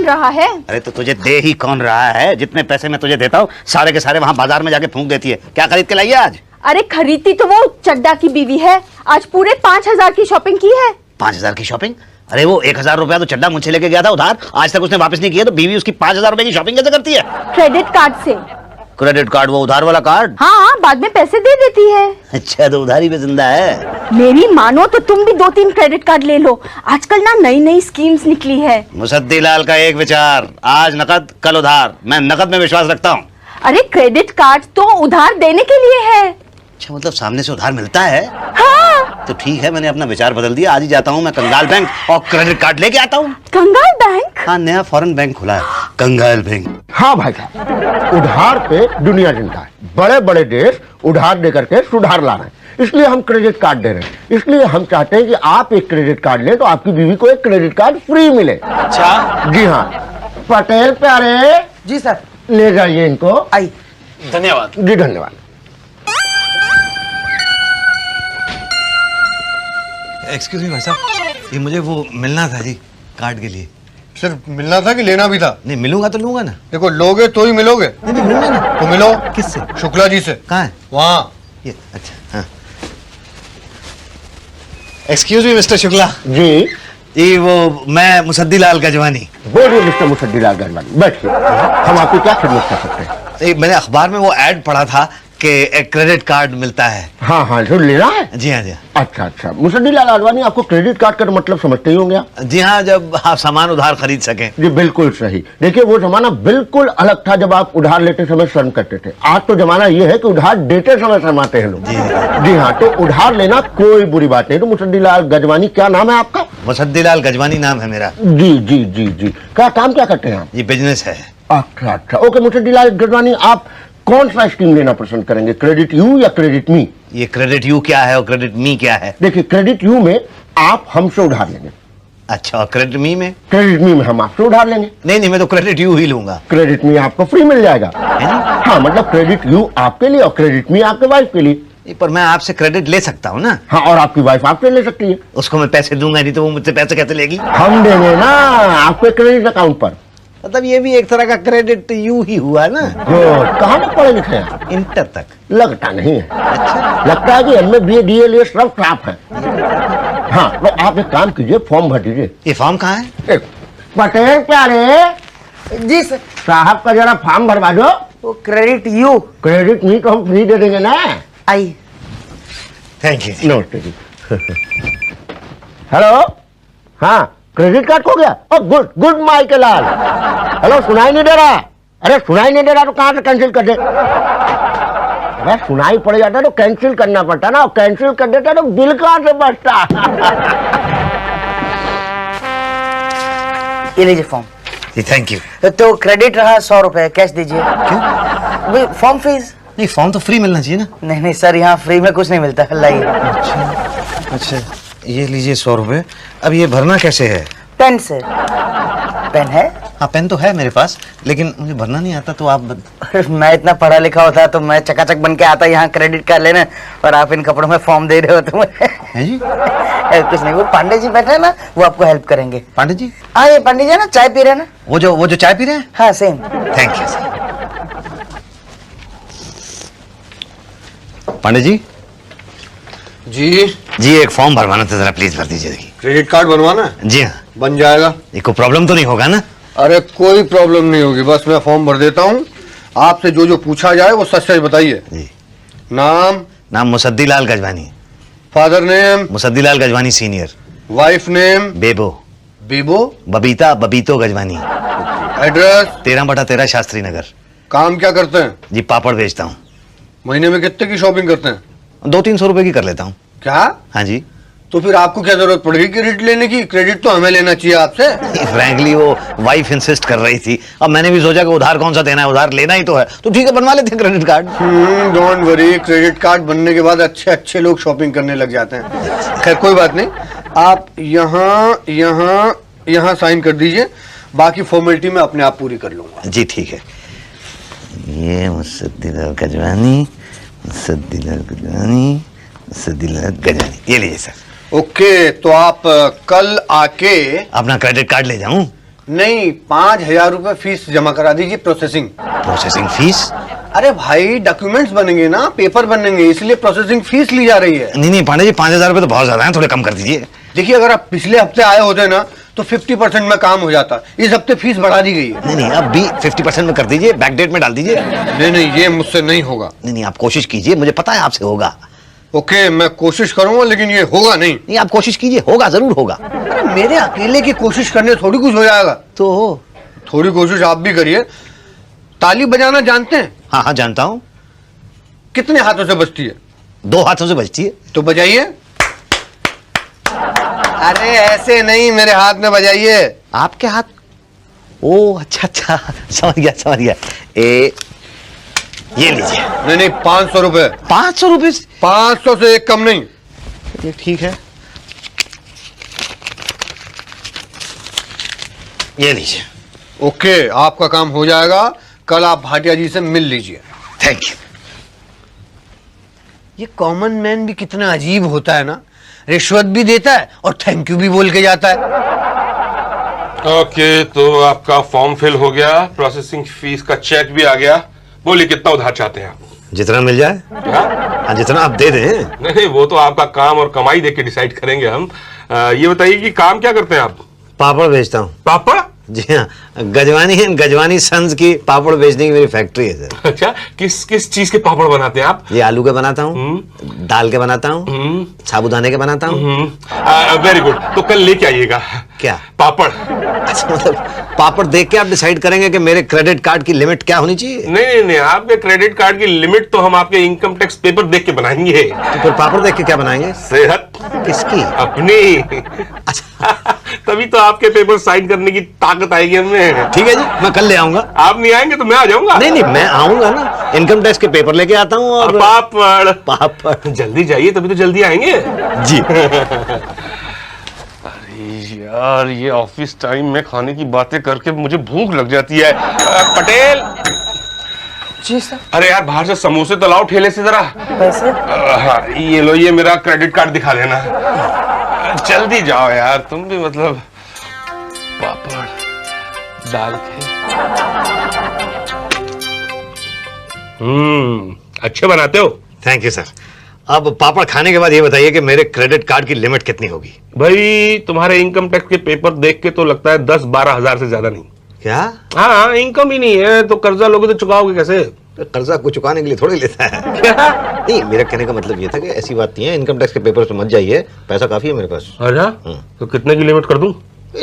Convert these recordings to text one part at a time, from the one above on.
कौन रहा है? अरे तो तुझे दे ही कौन रहा है? जितने पैसे मैं तुझे देता हूँ सारे के सारे वहाँ बाजार में जाके फूंक देती है। क्या खरीद के लाई है आज? अरे खरीदती तो वो चड्डा की बीवी है। आज पूरे 5,000 की शॉपिंग की है। 5,000 की शॉपिंग? अरे वो 1,000 रुपया तो चड्डा मुझसे लेके गया था उधार, आज तक उसने वापस नहीं किया, तो बीवी उसकी 5,000 रुपए की शॉपिंग कैसे करती है? क्रेडिट कार्ड से। Credit card? वो उधार वाला कार्ड? हाँ, बाद में पैसे दे देती है। अच्छा, तो उधारी पे जिंदा है। मेरी मानो तो तुम भी 2-3 क्रेडिट कार्ड ले लो। आजकल ना नई नई स्कीम्स निकली है। मुसद्दी लाल का एक विचार, आज नकद कल उधार। मैं नकद में विश्वास रखता हूँ। अरे क्रेडिट कार्ड तो उधार देने के लिए है। अच्छा, मतलब सामने से उधार मिलता है? हाँ। तो ठीक है, मैंने अपना विचार बदल दिया। आज ही जाता हूँ मैं कंगाल बैंक और क्रेडिट कार्ड लेके आता हूँ। कंगाल बैंक? हाँ, नया फॉरेन बैंक खुला है, कंगाल बैंक। हाँ भाई साहब, उधार पे दुनिया जिंदा है। बड़े बड़े देश उधार दे करके सुधार ला रहे हैं, इसलिए हम क्रेडिट कार्ड दे रहे हैं। इसलिए हम चाहते हैं कि आप एक क्रेडिट कार्ड लें तो आपकी बीवी को एक क्रेडिट कार्ड फ्री मिले। अच्छा जी हाँ। पटेल प्यारे। जी सर। ले जाइए इनको। आई। धन्यवाद जी धन्यवाद। एक्सक्यूज मी भाई साहब, ये मुझे वो मिलना था जी, कार्ड के लिए। सिर्फ मिलना था कि लेना भी था? नहीं, मिलूंगा तो लूंगा ना। देखो, लोगे तो ही मिलोगे। नहीं मिलूंगा ना। तो मिलो। किससे? शुक्ला जी से। कहाँ है? वहाँ। ये अच्छा, हाँ। Excuse me mister Shukla ji. ये वो मैं मुसद्दी लाल गजवानी। बोलिए मिस्टर मुसद्दी लाल गजवानी, बैठिए। हम आपकी क्या खिदमत कर सकते हैं? मैंने अखबार में वो ऐड पढ़ा था कि एक क्रेडिट कार्ड मिलता है। हाँ हाँ, जो लेना है। जी हाँ, जी हाँ। अच्छा अच्छा, मुसद्दी लाल गजवानी, आपको क्रेडिट कार्ड का मतलब समझते ही होंगे आप? जी हाँ, जब आप सामान उधार खरीद सकें। जी बिल्कुल सही। देखिए, वो जमाना बिल्कुल अलग था जब आप उधार लेते समय शर्म करते थे। आज तो जमाना ये है कि उधार देते समय शर्माते हैं लोग। जी हाँ, तो उधार लेना कोई बुरी बात नहीं। तो मुसद्दी लाल गजवानी, क्या नाम है आपका? मुसद्दी लाल गजवानी नाम है मेरा। जी जी जी जी। क्या काम क्या करते हैं आप? ये बिजनेस है। अच्छा अच्छा, ओके मुसद्दी लाल गजवानी, आप कौन सा स्कीम लेना पसंद करेंगे, क्रेडिट यू या क्रेडिट मी? ये क्रेडिट यू क्या है और क्रेडिट मी क्या है? देखिए, क्रेडिट यू में आप हमसे उधार लेंगे। अच्छा, और क्रेडिट मी में? क्रेडिट मी में हम आपसे उधार लेंगे। नहीं, मैं तो क्रेडिट यू ही लूंगा। क्रेडिट मी आपको फ्री मिल जाएगा। हाँ, मतलब क्रेडिट यू आपके लिए और क्रेडिट मी आपके वाइफ के लिए। पर मैं आपसे क्रेडिट ले सकता हूँ ना? हाँ, और आपकी वाइफ आपसे ले सकती है। उसको मैं पैसे दूंगा नहीं तो वो मुझसे पैसे कैसे लेगी? हम देंगे ना आपके क्रेडिट अकाउंट पर। मतलब ये भी एक तरह का क्रेडिट यू ही हुआ ना? कहाँ तक पढ़े लिखे हैं? इंटर तक। लगता नहीं है। अच्छा, लगता है कि एमए बीए डीएल सब टॉप है। हाँ, तो आप एक काम कीजिए, फॉर्म भर दीजिए। ये फॉर्म कहाँ है? पटेल प्यारे। जी सर। साहब का जरा फॉर्म भरवा दो। वो क्रेडिट यू। क्रेडिट मी तो हम फ्री दे देंगे ना। आई। Thank you. नमस्ते जी। हेलो। हाँ, क्रेडिट कार्ड खो गया? Oh good good Michael Lal. Hello, सुनाई नहीं दे रहा? अरे सुनाई नहीं दे रहा तो कहाँ से कैंसिल कर दे? अरे सुनाई पड़ जाता तो कैंसिल करना पड़ता ना, और कैंसिल कर देता तो बिल कहाँ से बचता? ये लीजिए फॉर्म। जी थैंक यू। तो क्रेडिट रहा 100 रुपए, कैश दीजिए। क्यों? Form fees. नहीं, फॉर्म तो फ्री मिलना चाहिए ना? नहीं सर, यहाँ फ्री में कुछ नहीं मिलता। लाइए। अच्छा, ये लीजिए 100 रुपए। अब ये भरना कैसे है? पेन से। पेन है? हाँ, पेन तो है मेरे पास, लेकिन मुझे भरना नहीं आता, तो आप मैं इतना पढ़ा लिखा होता तो मैं चकाचक बन के आता यहाँ क्रेडिट कार्ड लेने, और आप इन कपड़ों में फॉर्म दे रहे हो तो हैं जी? कुछ नहीं, वो पांडे जी बैठे हैं ना, वो आपको हेल्प करेंगे। पांडे जी? हाँ, ये पांडे जी है ना, चाय पी रहे हैं ना? वो जो चाय पी रहे हैं? हाँ same. Thank you sir. Pandey ji? जी एक फॉर्म भरवाना था, जरा प्लीज भर दीजिए। देखिए, क्रेडिट कार्ड बनवाना है? जी हाँ। बन जाएगा। ये कोई प्रॉब्लम तो नहीं होगा ना? अरे कोई प्रॉब्लम नहीं होगी, बस मैं फॉर्म भर देता हूँ। आपसे जो पूछा जाए वो सच सच बताइए। जी। नाम Musaddi Lal Gajwani. Father name? Musaddi Lal Gajwani senior. Wife name? Bebo. Bibo? Babito Gajwani. Address? 13/13 Shastri Nagar. काम क्या करते हैं? जी, पापड़ बेचता हूँ। महीने में कितने की शॉपिंग करते हैं? 200-300 रुपए की कर लेता हूँ। क्या? हाँ जी। तो फिर आपको क्या जरूरत पड़ेगी क्रेडिट लेने की? क्रेडिट तो हमें लेना चाहिए आपसे। फ्रैंकली वो वाइफ इंसिस्ट कर रही थी, अब मैंने भी सोचा कि उधार कौन सा देना है, उधार लेना ही तो है, तो ठीक है बनवा लेते हैं credit card. Don't worry, credit card बनने के बाद अच्छे अच्छे लोग शॉपिंग करने लग जाते हैं। खैर कोई बात नहीं, आप यहाँ साइन कर दीजिए, बाकी फॉर्मेलिटी में अपने आप पूरी कर लूंगा। जी ठीक है। ये मुसद्दी लाल गजवानी, मुसद्दी लाल गजवानी, मुसद्दी लाल गजवानी, ये लीजिए सर। ओके, तो आप कल आके अपना क्रेडिट कार्ड ले जाऊं? नहीं, 5,000 रुपए फीस जमा करा दीजिए, प्रोसेसिंग। Processing fees? अरे भाई, डॉक्यूमेंट्स बनेंगे ना, पेपर बनेंगे, इसलिए प्रोसेसिंग फीस ली जा रही है। नहीं पांडे जी, 5,000 रुपए तो बहुत ज्यादा है, थोड़े कम कर दीजिए। देखिए, अगर आप पिछले हफ्ते आए होते ना तो 50% में काम हो जाता। इस हफ्ते फीस बढ़ा दी गई है। नहीं अब भी 50% में कर दीजिए, बैक डेट में डाल दीजिए। नहीं, ये मुझसे नहीं होगा। नहीं आप कोशिश कीजिए, मुझे पता है आपसे होगा। ओके, मैं कोशिश करूंगा, लेकिन ये होगा नहीं। नहीं आप कोशिश कीजिए, होगा, जरूर होगा। अरे मेरे अकेले की कोशिश करने थोड़ी कुछ हो जाएगा। तो थोड़ी कोशिश आप भी करिए। ताली बजाना जानते हैं? हाँ जानता हूँ। कितने हाथों से बजती है? 2 हाथों से बजती है। तो बजाइए। अरे ऐसे नहीं, मेरे हाथ में बजाइए। आपके हाथ? ओ अच्छा, समझ गया। ये लीजिए। नहीं, 500 रुपए। 500 रुपए? 500 से एक कम नहीं। ये ठीक है, ये लीजिए। ओके, आपका काम हो जाएगा। कल आप भाटिया जी से मिल लीजिए। Thank you. ये कॉमन मैन भी कितना अजीब होता है ना, रिश्वत भी देता है और थैंक यू भी बोल के जाता है। ओके, तो आपका फॉर्म फिल हो गया, प्रोसेसिंग फीस का चेक भी आ गया। बोलिए कितना उधार चाहते हैं आप? जितना मिल जाए। हाँ? जितना आप दे दें। नहीं, वो तो आपका काम और कमाई देख के डिसाइड करेंगे हम। ये बताइए कि काम क्या करते हैं आप? पापड़ बेचता हूँ। पापड़? जी हाँ, गजवानी सन्स की पापड़ बेचने की मेरी फैक्ट्री है सर। अच्छा, किस चीज के पापड़ बनाते हैं आप? ये आलू के बनाता हूँ, दाल के बनाता हूँ, साबूदाने के बनाता हूँ। Very good. तो कल लेके आइएगा। क्या? पापड़। अच्छा, मतलब पापड़ देख के आप डिसाइड करेंगे कि मेरे क्रेडिट कार्ड की लिमिट क्या होनी चाहिए? नहीं, आपके क्रेडिट कार्ड की लिमिट तो हम आपके इनकम टैक्स पेपर देख के बनाएंगे। तो फिर पापड़ देख के क्या बनाएंगे? सेहत किसकी? अपनी। अच्छा तभी तो आपके पेपर साइन करने की ताकत आएगी हमें। ठीक है जी, मैं कल ले आऊंगा। आप नहीं आएंगे तो मैं आ जाऊंगा। नहीं मैं आऊंगा ना, इनकम टैक्स के पेपर लेके आता हूँ। और पापड़ जल्दी जाइए, तभी तो जल्दी आएंगे जी। अरे यार, ये ऑफिस टाइम में खाने की बातें करके मुझे भूख लग जाती है। पटेल जी सर। अरे यार, बाहर से समोसे तो लाओ ठेले से जरा। पैसे? हाँ, ये लो, ये मेरा क्रेडिट कार्ड दिखा देना। जल्दी जाओ यार, तुम भी मतलब। पापड़ डाल के। अच्छे बनाते हो। Thank you sir. अब पापड़ खाने के बाद ये बताइए कि मेरे क्रेडिट कार्ड की लिमिट कितनी होगी? भाई, तुम्हारे इनकम टैक्स के पेपर देख के तो लगता है 10-12 हजार से ज्यादा नहीं। क्या? हाँ, इनकम ही नहीं है तो कर्जा लोगे तो चुकाओगे कैसे? कर्जा को चुकाने के लिए थोड़ी लेता है। क्या? नहीं, मेरा कहने का मतलब ये था कि ऐसी बात नहीं है, इनकम टैक्स के पेपर पे मत जाइए, पैसा काफी है मेरे पास। अच्छा, तो कितने की लिमिट कर दूं?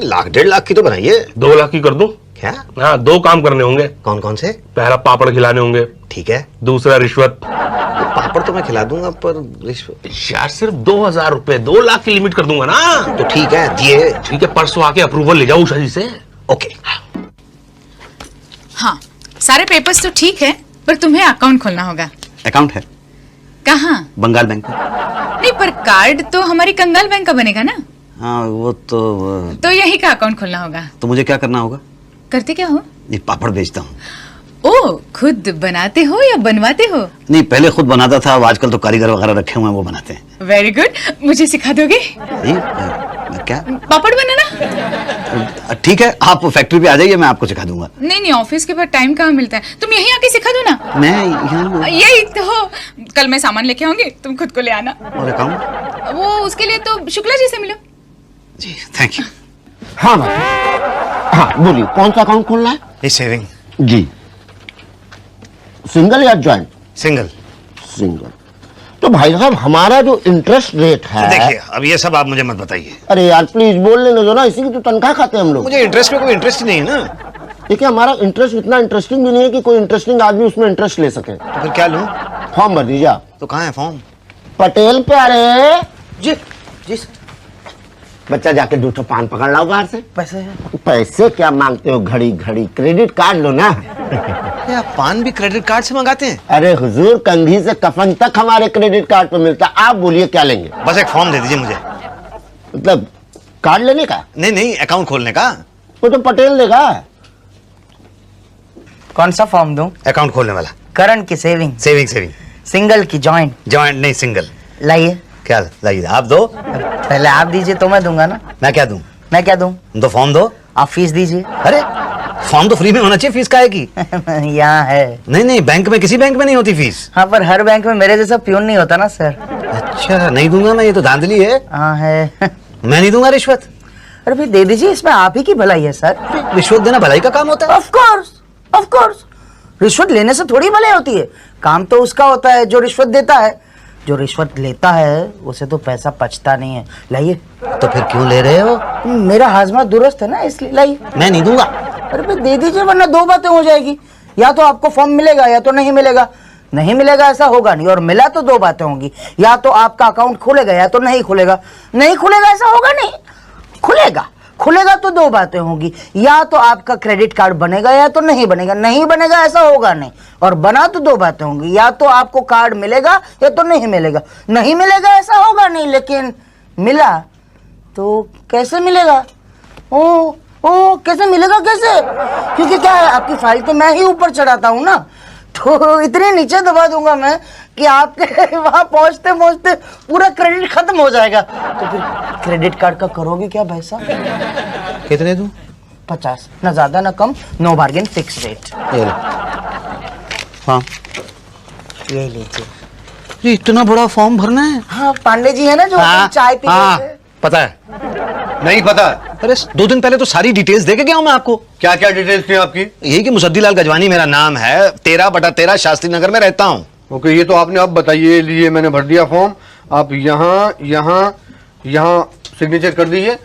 1-1.5 लाख की तो बनाइए। 2 लाख की कर दूं? क्या? हाँ, 2 काम करने होंगे। कौन कौन से? पहला पापड़ खिलाने होंगे, ठीक है। दूसरा रिश्वत। तो पापड़ तो मैं खिला दूंगा, पर रिश्वत यार सिर्फ 2,000 रुपए, 2 लाख की लिमिट कर दूंगा ना। तो ठीक है, दिए। ठीक है, परसों आके अप्रूवल ले जाओ उषा जी से। ओके। हाँ, सारे पेपर्स तो ठीक है, पर तुम्हें अकाउंट खोलना होगा। अकाउंट है? कहाँ? बंगाल बैंक का। नहीं, पर कार्ड तो हमारी कंगाल बैंक का बनेगा ना। हाँ, वो तो यही का अकाउंट खोलना होगा। तो मुझे क्या करना होगा? करते क्या हो? ये पापड़ बेचता हूँ। ओ, खुद बनाते हो या बनवाते हो? नहीं, पहले खुद बनाता था, अब आजकल तो कारीगर वगैरह रखे हुए हैं, वो बनाते हैं। वेरी गुड, मुझे सिखा दोगे? क्या? पापड़ बनाना? ठीक है, आप फैक्ट्री पे आ जाइए, मैं आपको सिखा दूंगा। नहीं, ऑफिस के बाद टाइम कहाँ मिलता है, तुम यहीं आके सिखा दो ना। मैं यहाँ। यही तो, कल मैं सामान लेके आऊंगी, तुम खुद को ले आना। और अकाउंट? वो उसके लिए तो शुक्ला जी से मिलो। जी, थैंक यू। हाँ भाई, हाँ बोलिए, कौन सा अकाउंट खोलना है? ये सेविंग। जी। सिंगल या ज्वाइंट? सिंगल। सिंगल। तो भाई साहब, हमारा जो इंटरेस्ट रेट है। देखिए, अब ये सब आप मुझे मत बताइए। अरे यार प्लीज बोल लेने दो ना, इसी की तो तनख्वाह खाते हैं हम लोग। मुझे इंटरेस्ट में कोई इंटरेस्ट ही नहीं है ना। देखिए, हमारा इंटरेस्ट इतना इंटरेस्टिंग भी नहीं है कि कोई इंटरेस्टिंग आदमी उसमें इंटरेस्ट ले सके। तो फिर क्या लूं? फॉर्म भर दीजिए आप। तो कहाँ है फॉर्म? पटेल प्यारे जी जी। बच्चा, जाके 2 ठो पान पकड़ लाओ बाहर से। पैसे? पैसे क्या मांगते हो घड़ी घड़ी, क्रेडिट कार्ड लो ना। आप पान भी क्रेडिट कार्ड से मंगाते हैं? अरे हुजूर, कंघी से कफन तक हमारे क्रेडिट कार्ड पे मिलता है। आप बोलिए क्या लेंगे? बस एक फॉर्म दे दीजिए मुझे। मतलब कार्ड लेने का? नहीं, अकाउंट खोलने का। वो तो पटेल देगा। कौन सा फॉर्म दूं? अकाउंट खोलने वाला। करंट की सेविंग? सेविंग। सिंगल की जॉइंट? जॉइंट नहीं, सिंगल। लाइए। क्या लाइए? आप दो। पहले आप दीजिए तो मैं दूंगा ना। मैं क्या दूं? मैं क्या दूं? दो फॉर्म दो। आप फीस दीजिए। अरे फॉर्म तो फ्री में होना चाहिए, फीस काहे की? यहाँ है। नहीं नहीं, बैंक में किसी बैंक में नहीं होती फीस। हाँ, पर हर बैंक में मेरे जैसा प्यून नहीं होता ना सर। अच्छा, नहीं दूंगा मैं, ये तो धांधली है। हाँ है। मैं नहीं दूंगा रिश्वत। अरे भाई दे दीजिए, इसमें आप ही की भलाई है सर। रिश्वत देना भलाई का काम होता है? ऑफ कोर्स रिश्वत लेने से थोड़ी भलाई होती है। काम तो उसका होता है जो रिश्वत देता है। जो रिश्वत लेता है उसे तो पैसा पचता नहीं है। लाइए। तो फिर क्यों ले रहे हो? मेरा हाजमा दुरुस्त है ना, इसलिए लाइए। मैं नहीं दूंगा। अरे भाई दे दीजिए, वरना दो बातें हो जाएगी। या तो आपको फॉर्म मिलेगा या तो नहीं मिलेगा। नहीं मिलेगा ऐसा होगा नहीं, और मिला तो दो बातें होंगी। या तो आपका अकाउंट खुलेगा या तो नहीं खुलेगा। नहीं खुलेगा ऐसा होगा नहीं, खुलेगा तो दो बातें होंगी। या तो आपका क्रेडिट कार्ड बनेगा या तो नहीं बनेगा। नहीं बनेगा ऐसा होगा नहीं, और बना तो दो बातें होंगी। या तो आपको कार्ड मिलेगा या तो नहीं मिलेगा। नहीं मिलेगा ऐसा होगा नहीं, लेकिन मिला तो कैसे मिलेगा? ओ कैसे मिलेगा कैसे? क्योंकि क्या है, आपकी फाइल तो मैं ही ऊपर चढ़ाता हूँ ना, तो इतने नीचे दबा दूंगा मैं कि आपके वहां पहुंचते पहुंचते पूरा क्रेडिट खत्म हो जाएगा। तो फिर क्रेडिट कार्ड का करोगे क्या भाई साहब? कितने दूं? 50, ना ज्यादा ना कम, नो बार्गेन, फिक्स रेट। ये लो। हाँ, ये लीजिए। ये इतना बड़ा फॉर्म भरना है? हाँ, पांडे जी है ना जो चाय पी हाँ, रहे थे। पता है। नहीं पता। अरे 2 दिन पहले तो सारी डिटेल्स दे के गया हूं मैं आपको। क्या क्या डिटेल्स थी आपकी? यही कि मुसद्दीलाल गजवानी मेरा नाम है, 13/13 शास्त्री नगर में रहता हूँ। ओके, ये तो आपने अब बताइए। लीजिए, मैंने भर दिया फॉर्म। आप यहाँ सिग्नेचर कर दीजिए,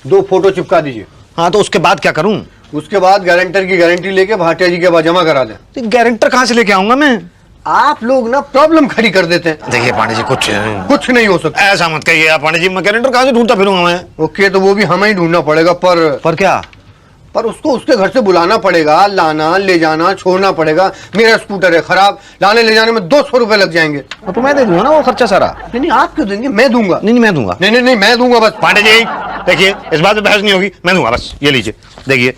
2 फोटो चिपका दीजिए। हाँ, तो उसके बाद क्या करूँ? उसके बाद गारंटर की गारंटी लेके भाटिया जी के पास जमा करा दें। तो गारंटर कहाँ से लेके आऊंगा मैं? आप लोग ना प्रॉब्लम खड़ी कर देते हैं। देखिए पांडे जी, कुछ नहीं हो सकता। ऐसा मत कहिए आप पांडे जी, मैं गारंटर कहाँ से ढूंढता फिरूंगा मैं? ओके, तो वो भी हमें ही ढूंढना पड़ेगा। पर क्या? पर उसको उसके घर से बुलाना पड़ेगा, लाना ले जाना छोड़ना पड़ेगा। मेरा स्कूटर है खराब, लाने ले जाने में 200 रुपए लग जाएंगे। तो मैं दे दूंगा ना वो खर्चा सारा। नहीं, आप क्यों देंगे? मैं दूंगा। नहीं, मैं दूंगा। नहीं, मैं दूंगा बस। पांडे जी देखिए, इस बात में बहस नहीं होगी, मैं दूंगा बस। ये लीजिए, देखिए,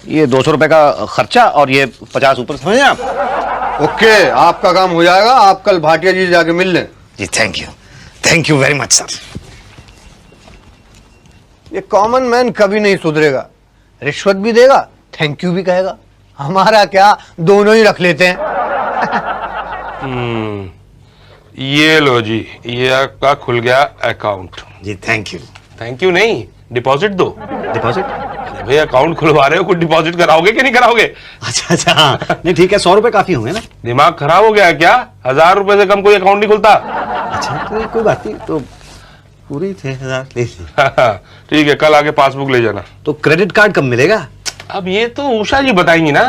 ये 200 रुपए का खर्चा और ये 50 ऊपर, समझे आप? ओके, आपका काम हो जाएगा। आप कल भाटिया जी से जाके मिल लें। जी, thank you very much sir. ये कॉमन मैन कभी नहीं सुधरेगा। रिश्वत भी देगा, थैंक यू भी कहेगा। हमारा क्या, दोनों ही रख लेते हैं। ये लो जी, ये आपका खुल गया अकाउंट। जी थैंक थैंक यू नहीं, डिपॉजिट दो। डिपॉजिट? अरे भाई, अकाउंट खुलवा रहे हो, कुछ डिपॉजिट कराओगे कि नहीं कराओगे? अच्छा हाँ, नहीं ठीक है, 100 रुपए काफी होंगे ना? दिमाग खराब हो गया है क्या? 1000 रुपए से कम कोई अकाउंट नहीं खुलता। अच्छा, तो कोई बात नहीं, तो पूरे थे 1000 ले ली। ठीक है, कल आके पासबुक ले जाना। तो क्रेडिट कार्ड कब मिलेगा? अब ये तो उषा जी बताएंगी ना।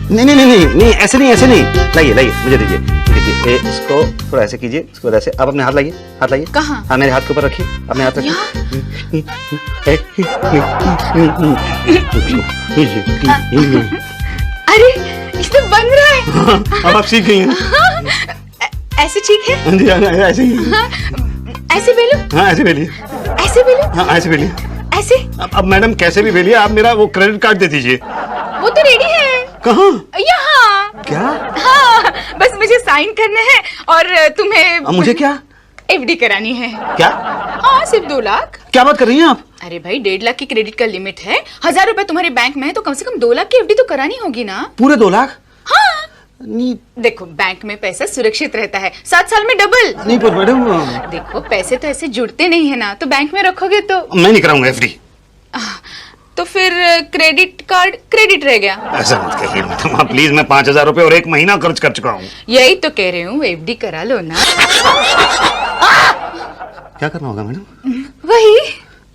नहीं, ऐसे नहीं। लाइए, मुझे दीजिए। इसको थोड़ा ऐसे कीजिए, इसको ऐसे। आप अपने हाथ लाइए। कहाँ? हाँ, मेरे हाथ के ऊपर रखिए, अपने हाथ रखिए। अरे इसमें बन रहा है। अब आप सीख गई हैं। ऐसे ठीक है? जी हाँ, ऐसे ही। ऐसे बेलो? हाँ, ऐसे बेलिए। ऐसे बेलो? हाँ, ऐसे बेलिए। ऐसे? अब मैडम कैसे भी बेलिए, आप मेरा वो क्रेडिट कार्ड दे दीजिए। वो तो रेडी है। कहाँ? यहाँ। क्या? हाँ, बस मुझे साइन करने हैं और तुम्हें मुझे क्या? एफडी करानी है। क्या? हाँ, सिर्फ 2 लाख। क्या बात कर रही हैं आप? अरे भाई, 1.5 लाख की क्रेडिट का लिमिट है। 1000 रुपए तुम्हारे बैंक में है तो कम से कम 2 लाख की एफडी तो करानी होगी ना। पूरे 2 लाख? हाँ, नहीं देखो बैंक में पैसा सुरक्षित रहता है, 7 साल में डबल। नहीं, पर मैडम देखो पैसे तो ऐसे जुड़ते नहीं है ना, तो बैंक में रखोगे तो मैं नहीं कराऊंगा एफडी। तो फिर क्रेडिट कार्ड क्रेडिट रह गया। ऐसा मत कहिए मैडम, आप प्लीज। मैं 5000 रुपए और 1 महीना खर्च कर चुका हूँ। यही तो कह रही हूँ, एफडी करा लो ना। क्या करना होगा मैडम? वही।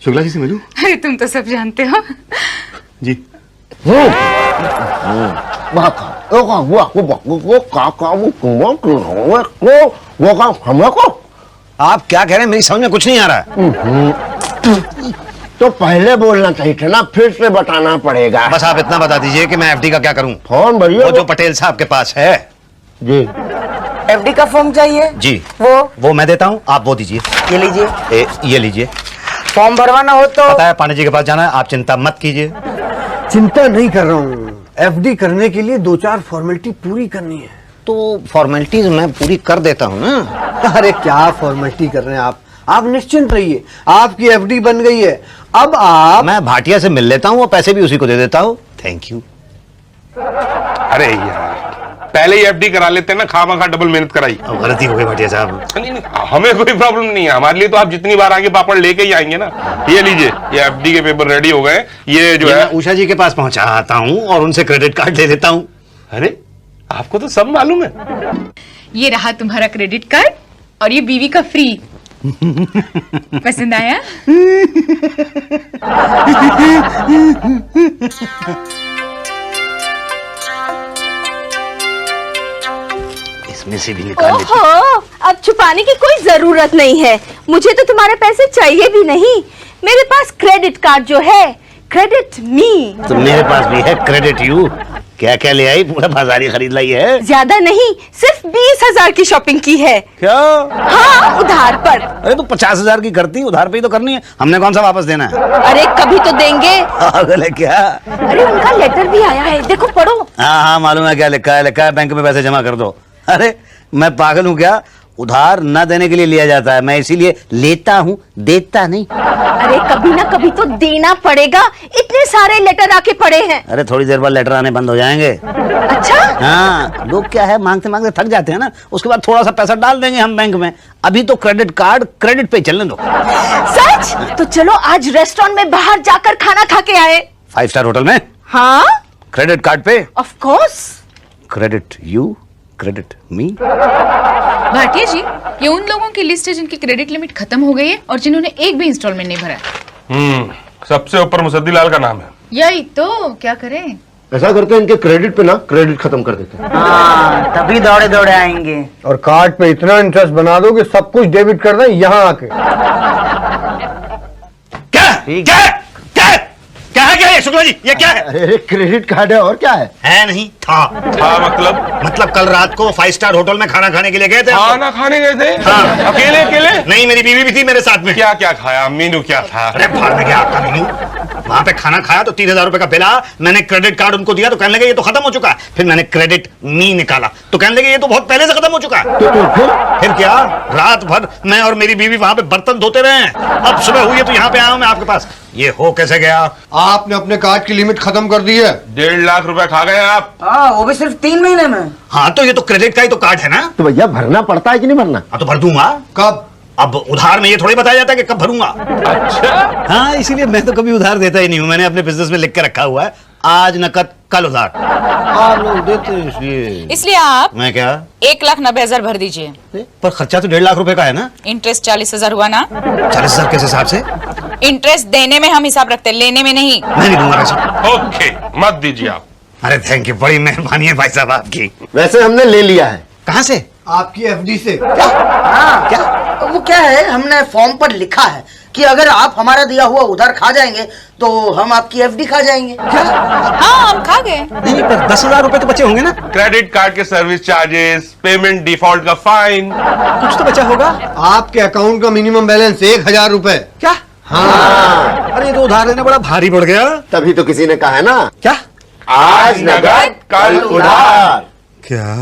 शुक्ला जी से मिलूं? अरे तुम तो सब जानते हो। जी। आप क्या कह रहे हैं, मेरी समझ में कुछ नहीं आ रहा है। तो पहले बोलना चाहिए था ना, फिर से बताना पड़ेगा। बस आप इतना बता दीजिए कि मैं एफडी का क्या करूं। फॉर्म भरिए। वो जो पटेल साहब के पास है। जी। एफडी का फॉर्म चाहिए? जी। वो मैं देता हूँ, आप वो दीजिए। ये लीजिए। ये लीजिए। फॉर्म भरवाना हो तो पता है, पांडे जी के पास जाना है, आप चिंता मत कीजिए। चिंता नहीं कर रहा हूँ, एफडी करने के लिए 2-4 फॉर्मेलिटी पूरी करनी है। तो फॉर्मेलिटीज मैं पूरी कर देता हूँ ना। अरे क्या फॉर्मेलिटी कर रहे हैं आप निश्चिंत रहिए, आपकी एफडी बन गई है। अब आप मैं भाटिया से मिल लेता हूँ और पैसे भी उसी को दे देता हूँ। Thank you. अरे यार पहले ही एफडी करा लेते हैं ना, खामखा डबल मेहनत कराई। अब गलती हो गई भाटिया साहब। नहीं नहीं, हमें कोई प्रॉब्लम नहीं है, हमारे लिए तो आप जितनी बार आगे पापड़ लेके ही आएंगे ना। ये लीजिए, ये एफडी के पेपर रेडी हो गए। ये जो है उषा जी के पास पहुंचा आता हूँ और उनसे क्रेडिट कार्ड ले लेता हूँ। अरे आपको तो सब मालूम है। ये रहा तुम्हारा क्रेडिट कार्ड और ये बीवी का फ्री। पसंद आया? इसमें से भी निकाल लेती हूँ। ओहो, अब छुपाने की कोई जरूरत नहीं है। मुझे तो तुम्हारे पैसे चाहिए भी नहीं। मेरे पास क्रेडिट कार्ड जो है, क्रेडिट मी। तो मेरे पास भी है क्रेडिट यू। क्या क्या ले आई? पूरा बाजारी खरीद लाई है। ज्यादा नहीं, सिर्फ 20,000 की शॉपिंग की है। क्या? हाँ, उधार पर। अरे तो 50,000 की करती, उधार पे ही तो करनी है। हमने कौन सा वापस देना है? अरे कभी तो देंगे। पागल है क्या? अरे उनका लेटर भी आया है, देखो पढ़ो। हाँ हाँ मालूम है क्या लिखा है। लिखा है बैंक में पैसे जमा कर दो। अरे मैं पागल हूँ क्या? उधार न देने के लिए लिया जाता है, मैं इसीलिए लेता हूँ, देता नहीं। अरे कभी ना कभी तो देना पड़ेगा, इतने सारे लेटर आके पड़े हैं। अरे थोड़ी देर बाद लेटर आने बंद हो जाएंगे। अच्छा? हाँ, लोग क्या है मांगते मांगते थक जाते हैं ना, उसके बाद थोड़ा सा पैसा डाल देंगे हम बैंक में। अभी तो क्रेडिट कार्ड क्रेडिट पे चलने दो। सच? तो चलो आज रेस्टोरेंट में बाहर जाकर खाना खा के आए। 5 स्टार होटल में हाँ, क्रेडिट कार्ड पे। Of course. Credit you, credit me. Bhatia ji, ये उन लोगों की लिस्ट है जिनकी क्रेडिट लिमिट खत्म हो गई है और जिन्होंने एक भी इंस्टॉलमेंट नहीं भरा। सबसे ऊपर मुसद्दी लाल का नाम है। यही तो, क्या करें? ऐसा करते हैं, इनके क्रेडिट पे ना क्रेडिट खत्म कर देते हैं। हाँ, तभी दौड़े दौड़े आएंगे। और कार्ड पे इतना इंटरेस्ट बना दो कि सब कुछ डेबिट कर दें यहाँ आके। क्या क्या क्या क्या है? क्या है शुक्ला जी, ये क्या है? अरे क्रेडिट कार्ड है और क्या है नहीं था। मतलब कल रात को 5 स्टार होटल में खाना खाने के लिए गए थे। खाना खाने गए थे? हाँ। अकेले अकेले? नहीं, मेरी बीवी भी थी मेरे साथ में। क्या क्या खाया? मेनू क्या था? अरे भाड़ में गया आपका मेनू। वहां पे खाना खाया तो 3000 रुपए का बिल आया। मैंने क्रेडिट कार्ड उनको दिया तो कहने लगे ये तो खत्म हो चुका है। फिर मैंने क्रेडिट मी निकाला तो कहने लगे ये तो बहुत पहले से खत्म हो चुका है। तो फिर क्या, रात भर मैं और मेरी बीवी वहां पे बर्तन धोते रहे हैं। अब सुबह हुई है तो यहाँ पे आया हूं मैं आपके पास। ये हो कैसे गया? आपने अपने कार्ड की लिमिट खत्म कर दी है। 1.5 लाख रुपए खा गए आप। हाँ, वो भी सिर्फ 3 महीने में। हाँ तो ये तो क्रेडिट का ही तो कार्ड है ना। तो भैया भरना पड़ता है कि नहीं भरना? हाँ तो भर दूंगा। कब? अब उधार में ये थोड़ी बताया जाता है कि कब भरूंगा। अच्छा, हाँ इसीलिए मैं तो कभी उधार देता ही नहीं हूँ। मैंने अपने बिजनेस में लिख के रखा हुआ है, आज नकद कल उधार। आप लोग देते हैं इसलिए आप मैं क्या 1,90,000 भर दीजिए। पर खर्चा तो 1.5 लाख रुपए का है ना। इंटरेस्ट 40,000 हुआ ना? 40,000 किस हिसाब से? इंटरेस्ट देने में हम हिसाब रखते हैं, लेने में नहीं। मैं नहीं दूंगा पैसा। ओके, मत दीजिए आप। अरे थैंक यू, बड़ी मेहरबानी है भाई साहब आपकी। वैसे हमने ले लिया है। कहाँ से? आपकी एफडी से। हाँ, क्या? वो क्या है, हमने फॉर्म पर लिखा है कि अगर आप हमारा दिया हुआ उधार खा जाएंगे तो हम आपकी एफडी खा जाएंगे। हाँ, हम खा गए। नहीं पर 10,000 रुपए तो बचे होंगे ना। क्रेडिट कार्ड के सर्विस चार्जेस, पेमेंट डिफॉल्ट का फाइन, कुछ तो बचा होगा। आपके अकाउंट का मिनिमम बैलेंस 1,000 रुपए। क्या? हाँ। अरे ये तो उधार लेना बड़ा भारी पड़ गया। तभी तो किसी ने कहा है ना, क्या? आज नगद कल उधार। क्या?